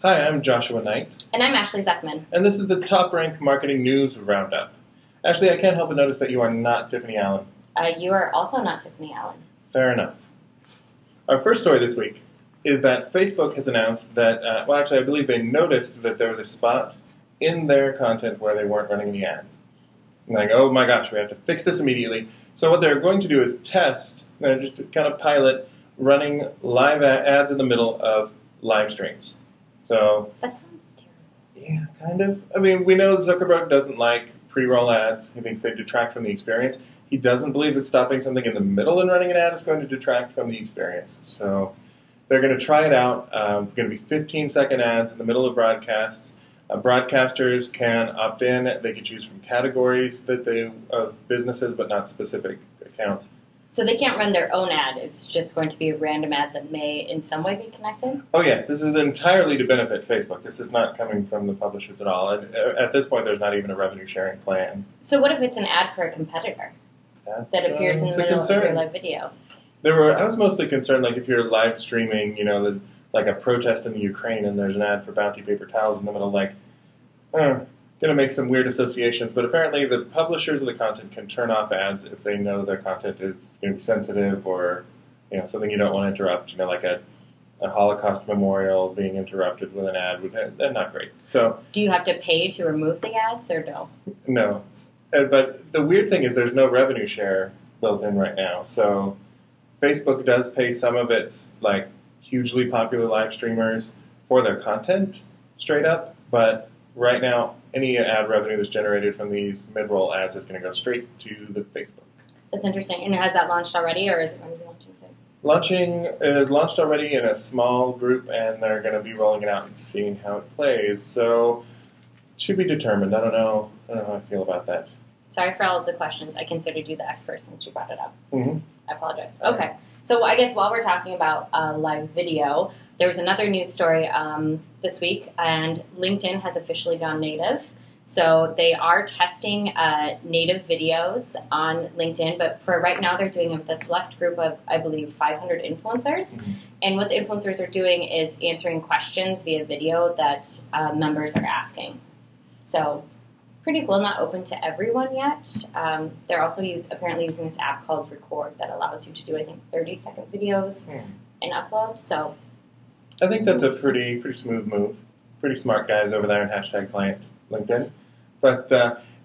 Hi, I'm Joshua Nite. And I'm Ashley Zeckman. And this is the TopRank Marketing News Roundup. Ashley, I can't help but notice that you are not Tiffany Allen. You are also not Tiffany Allen. Fair enough. Our first story this week is that Facebook has announced that, I believe they noticed that there was a spot in their content where they weren't running any ads. And like, oh my gosh, we have to fix this immediately. So what they're going to do is test, just to kind of pilot, running live ads in the middle of live streams. So that sounds terrible. Yeah, kind of. I mean, we know Zuckerberg doesn't like pre-roll ads. He thinks they detract from the experience. He doesn't believe that stopping something in the middle and running an ad is going to detract from the experience. So they're going to try it out. Going to be 15-second ads in the middle of broadcasts. Broadcasters can opt in. They can choose from categories of businesses, but not specific accounts. So they can't run their own ad. It's just going to be a random ad that may in some way be connected? Oh, yes. This is entirely to benefit Facebook. This is not coming from the publishers at all. And at this point, there's not even a revenue-sharing plan. So what if it's an ad for a competitor that appears in the middle of your live video? I was mostly concerned, like, if you're live streaming, like a protest in the Ukraine and there's an ad for Bounty paper towels in the middle, like, going to make some weird associations, but apparently the publishers of the content can turn off ads if they know their content is going to be sensitive or something you don't want to interrupt, like a Holocaust memorial being interrupted with an ad. That's not great. So, do you have to pay to remove the ads or no? No. But the weird thing is there's no revenue share built in right now. So Facebook does pay some of its like hugely popular live streamers for their content straight up, but right now, any ad revenue that's generated from these mid-roll ads is going to go straight to the Facebook. That's interesting. And has that launched already, or is it going to be launching soon? It is launched already in a small group, and they're going to be rolling it out and seeing how it plays. So, to be determined. I don't know how I feel about that. Sorry for all of the questions. I considered you the expert since you brought it up. Mm-hmm. I apologize. Okay. So I guess while we're talking about live video, there was another news story this week, and LinkedIn has officially gone native. So they are testing native videos on LinkedIn, but for right now they're doing it with a select group of, I believe, 500 influencers. Mm-hmm. And what the influencers are doing is answering questions via video that members are asking. So pretty cool, not open to everyone yet. They're also apparently using this app called Record that allows you to do, I think, 30-second videos and upload. So I think that's a pretty smooth move. Pretty smart guys over there in #client LinkedIn. But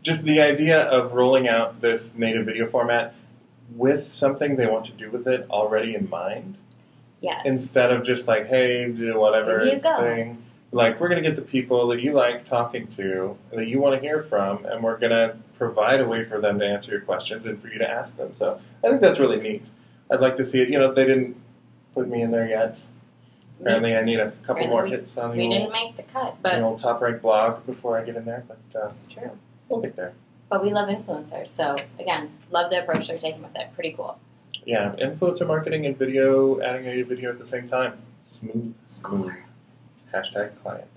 just the idea of rolling out this native video format with something they want to do with it already in mind. Yes. Instead of just like, hey, do whatever thing. Like, we're going to get the people that you like talking to, that you want to hear from, and we're going to provide a way for them to answer your questions and for you to ask them. So I think that's really neat. I'd like to see it. They didn't put me in there yet. Apparently, I need a couple more hits on the didn't make the cut, but the old TopRank blog before I get in there. But that's true. We'll get there. But we love influencers, so again, love the approach they're taking with it. Pretty cool. Yeah, influencer marketing and video, adding a video at the same time. Smooth. #client.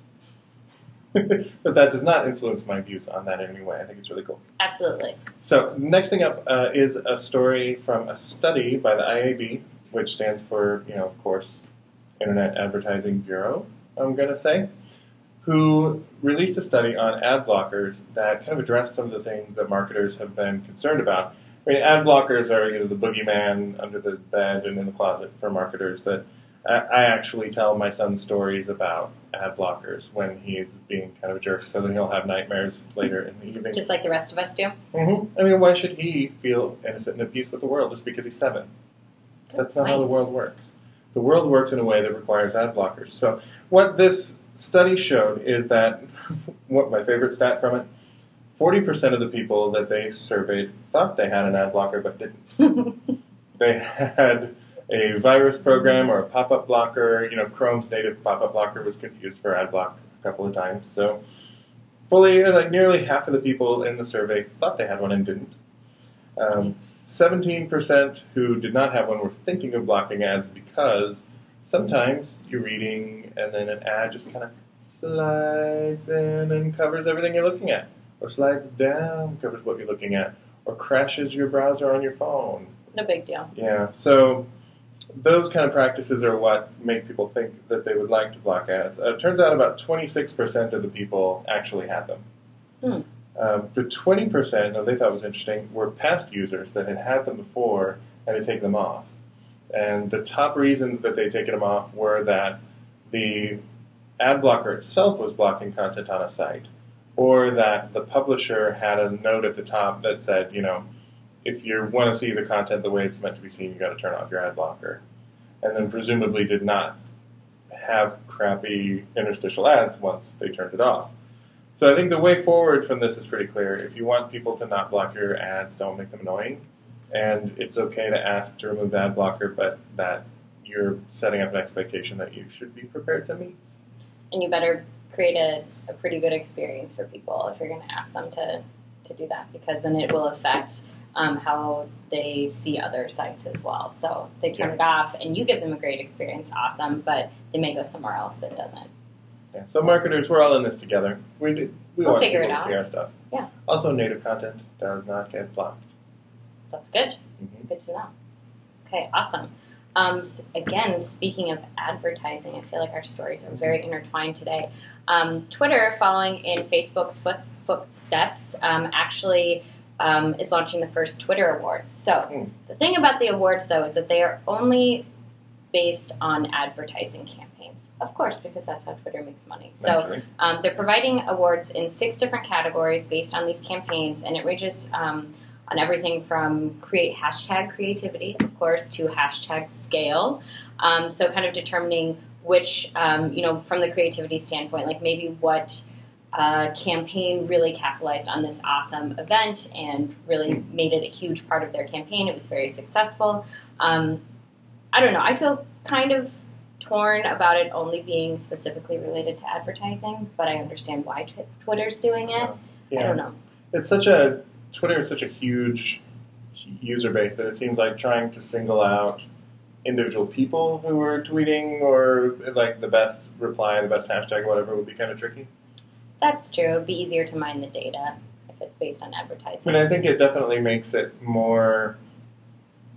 But that does not influence my views on that in any way. I think it's really cool. Absolutely. So next thing up is a story from a study by the IAB, which stands for, of course, Internet Advertising Bureau, I'm going to say, who released a study on ad blockers that kind of addressed some of the things that marketers have been concerned about. I mean, ad blockers are the boogeyman under the bed and in the closet for marketers that I actually tell my son stories about ad blockers when he's being kind of a jerk, so that he'll have nightmares later in the evening. Just like the rest of us do? Mm-hmm. I mean, why should he feel innocent and at peace with the world just because he's 7? That's not how the world works. The world works in a way that requires ad blockers. So what this study showed is that, what my favorite stat from it, 40% of the people that they surveyed thought they had an ad blocker but didn't. They had a virus program or a pop-up blocker. Chrome's native pop-up blocker was confused for ad block a couple of times. So nearly half of the people in the survey thought they had one and didn't. 17% who did not have one were thinking of blocking ads because sometimes you're reading and then an ad just kind of slides in and covers everything you're looking at, or slides down, covers what you're looking at, or crashes your browser on your phone. No big deal. Yeah, so those kind of practices are what make people think that they would like to block ads. It turns out about 26% of the people actually had them. The 20%, that they thought was interesting, were past users that had them before and had taken them off. And the top reasons that they'd taken them off were that the ad blocker itself was blocking content on a site, or that the publisher had a note at the top that said, if you want to see the content the way it's meant to be seen, you've got to turn off your ad blocker. And then presumably did not have crappy interstitial ads once they turned it off. So I think the way forward from this is pretty clear. If you want people to not block your ads, don't make them annoying. And it's okay to ask to remove the ad blocker, but that you're setting up an expectation that you should be prepared to meet. And you better create a pretty good experience for people if you're going to ask them to do that, because then it will affect how they see other sites as well. So they turn it off and you give them a great experience, awesome, but they may go somewhere else that doesn't. Yeah, so marketers, we're all in this together. We we'll want figure people it to out. see our stuff. Yeah. Also, native content does not get blocked. That's good. Mm-hmm. Good to know. Okay, awesome. Again, speaking of advertising, I feel like our stories are very intertwined today. Twitter, following in Facebook's footsteps, actually is launching the first Twitter Awards. So the thing about the awards, though, is that they are only based on advertising campaigns. Of course, because that's how Twitter makes money. So they're providing awards in 6 different categories based on these campaigns, and it ranges on everything from hashtag creativity, of course, to hashtag scale. So kind of determining which, from the creativity standpoint, like maybe what campaign really capitalized on this awesome event and really made it a huge part of their campaign. It was very successful. I don't know. I feel kind of torn about it only being specifically related to advertising, but I understand why Twitter's doing it. Yeah. I don't know. Twitter is such a huge user base that it seems like trying to single out individual people who are tweeting or like the best reply, the best hashtag, whatever, would be kind of tricky. That's true. It would be easier to mine the data if it's based on advertising. I think it definitely makes it more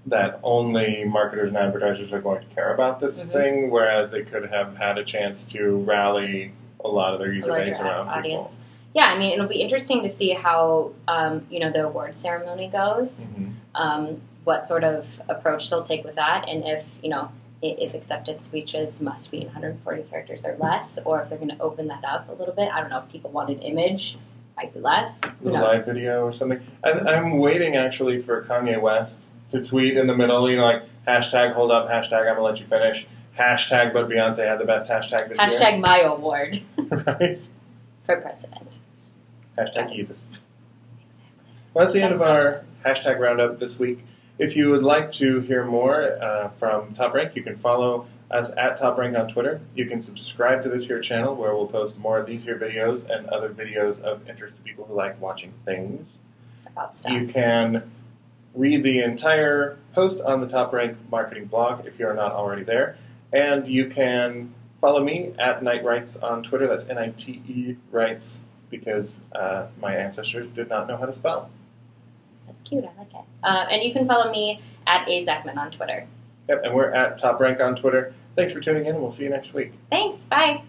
that only marketers and advertisers are going to care about this thing, whereas they could have had a chance to rally a lot of their user base around audience. people. Yeah, I mean, it'll be interesting to see how, the award ceremony goes, what sort of approach they'll take with that, and if accepted speeches must be 140 characters or less, or if they're going to open that up a little bit. I don't know if people want an image, might be less. A live video or something. I'm waiting, actually, for Kanye West to tweet in the middle, like, hashtag hold up, hashtag I'm going to let you finish, hashtag but Beyonce had the best hashtag this year. Hashtag my award. Right? For president. Hashtag Jesus. Exactly. Well, that's the end of our hashtag roundup this week. If you would like to hear more from TopRank, you can follow us at TopRank on Twitter. You can subscribe to this here channel where we'll post more of these here videos and other videos of interest to people who like watching things. About stuff. You can read the entire post on the TopRank marketing blog if you are not already there. And you can follow me at Nite Writes on Twitter. That's Nite Writes, because my ancestors did not know how to spell. That's cute. I like it. And you can follow me at Zeckman on Twitter. Yep, and we're at TopRank on Twitter. Thanks for tuning in, and we'll see you next week. Thanks. Bye.